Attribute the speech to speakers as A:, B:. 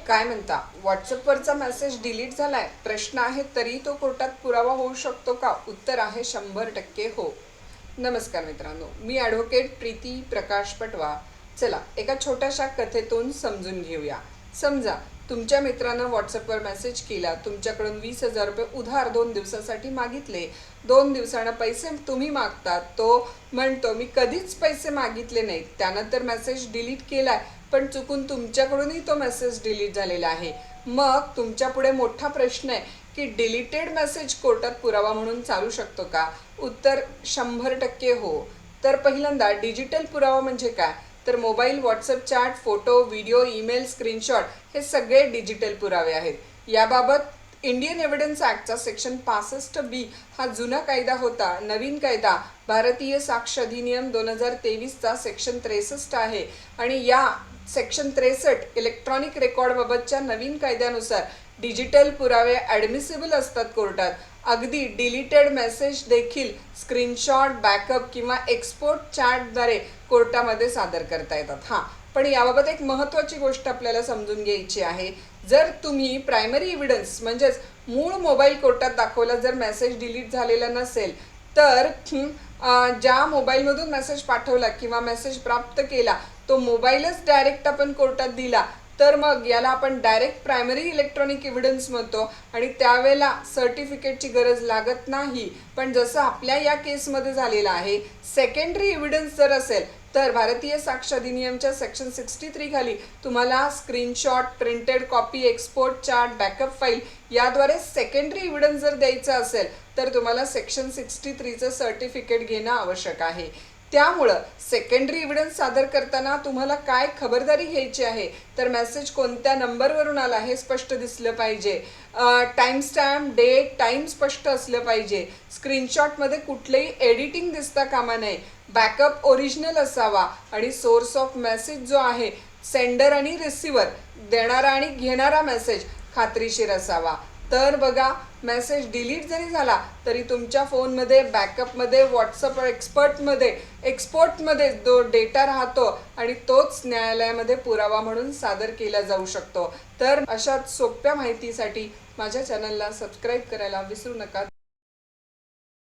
A: काय म्हणता, व्हॉट्सअपवरचा message delete झालाय प्रश्न आहे, तरी तो कोर्टात पुरावा होऊ शकतो का? उत्तर आहे 100% हो. नमस्कार मित्रांनो, मी ॲडव्होकेट प्रीती प्रकाश पटवा. चला एका छोट्याशा कथेतून समजून घेऊया. समजा तुमच्या मित्रानं व्हॉट्सअपवर मेसेज केला, तुमच्याकडून 20,000 रुपये उधार 2 दिवसासाठी मागितले. 2 दिवसानं पैसे तुम्ही मागतात, तो म्हणतो मी कधीच पैसे मागितले नाहीत. त्यानंतर मेसेज डिलीट केलाय, पण चुकून तुमच्याकडूनही तो मेसेज डिलीट झालेला आहे. मग तुमच्या पुढे मोठा प्रश्न आहे की डिलीटेड मेसेज कोर्टात पुरावा म्हणून चालू शकतो का? उत्तर 100% हो. तर पहिल्यांदा डिजिटल पुरावा म्हणजे काय? तर mobile, WhatsApp chat, photo, video, email, screenshot हे सगळे डिजिटल पुरावे आहेत. याबाबत इंडियन एव्हिडन्स ॲक्टचा सेक्शन 65B हा जुना कायदा होता. नवीन कायदा भारतीय साक्ष अधिनियम 2023चा सेक्शन 63 आहे आणि या सेक्शन 63 इलेक्ट्रॉनिक रेकॉर्डबाबतच्या नवीन कायद्यानुसार डिजिटल पुरावे ॲडमिसिबल असतात कोर्टात. अगदी डिलीटेड मेसेज देखील स्क्रीनशॉट, बॅकअप किंवा एक्सपोर्ट चॅटद्वारे कोर्टामध्ये सादर करता येतात. हां, पण याबाबत एक महत्त्वाची गोष्ट आपल्याला समजून घ्यायची आहे. जर तुम्ही प्रायमरी एव्हिडन्स म्हणजेच मूळ मोबाईल कोर्टात दाखवला, जर मेसेज डिलीट झालेला नसेल, तर ज्या मोबाईलमधून मेसेज पाठवला किंवा मेसेज प्राप्त केला तो मोबाईलच डायरेक्ट आपण कोर्टात दिला, तर मग याला आपण डायरेक्ट प्रायमरी इलेक्ट्रॉनिक एव्हिडन्स म्हणतो आणि त्यावेळेला सर्टिफिकेटची गरज लागत नाही. पण जसं आपल्या या केसमध्ये झालेलं आहे, सेकंडरी एव्हिडन्स जर असेल तर भारतीय साक्ष अधिनियमच्या सेक्शन 63 खाली तुम्हाला screenshot, printed copy, export chart, backup file याद्वारे सेकंडरी एव्हिडन्स जर द्यायचा असेल तर तुम्हाला सेक्शन 63चं सर्टिफिकेट घेणं आवश्यक आहे. त्यामुळं सेकंडरी एव्हिडन्स सादर करताना तुम्हाला काय खबरदारी घ्यायची आहे, तर मेसेज कोणत्या नंबरवरून आला हे स्पष्ट दिसलं पाहिजे. टाईम स्टॅम्प, डेट, टाईम स्पष्ट असलं पाहिजे. स्क्रीनशॉटमध्ये कुठलंही एडिटिंग दिसता कामा नये. बॅकअप ओरिजिनल असावा आणि सोर्स ऑफ मेसेज जो आहे, सेंडर आणि रिसिव्हर, देणारा आणि घेणारा मेसेज खात्रीशीर असावा. तर बघा, मेसेज डिलीट जरी झाला तरी तुमच्या फोनमध्ये, बॅकअपमध्ये, व्हॉट्सअप एक्सपोर्टमध्ये जो डेटा राहतो आणि तोच न्यायालयामध्ये पुरावा म्हणून सादर केला जाऊ शकतो. तर अशाच सोप्या माहितीसाठी माझ्या चॅनलला सबस्क्राईब करायला विसरू नका.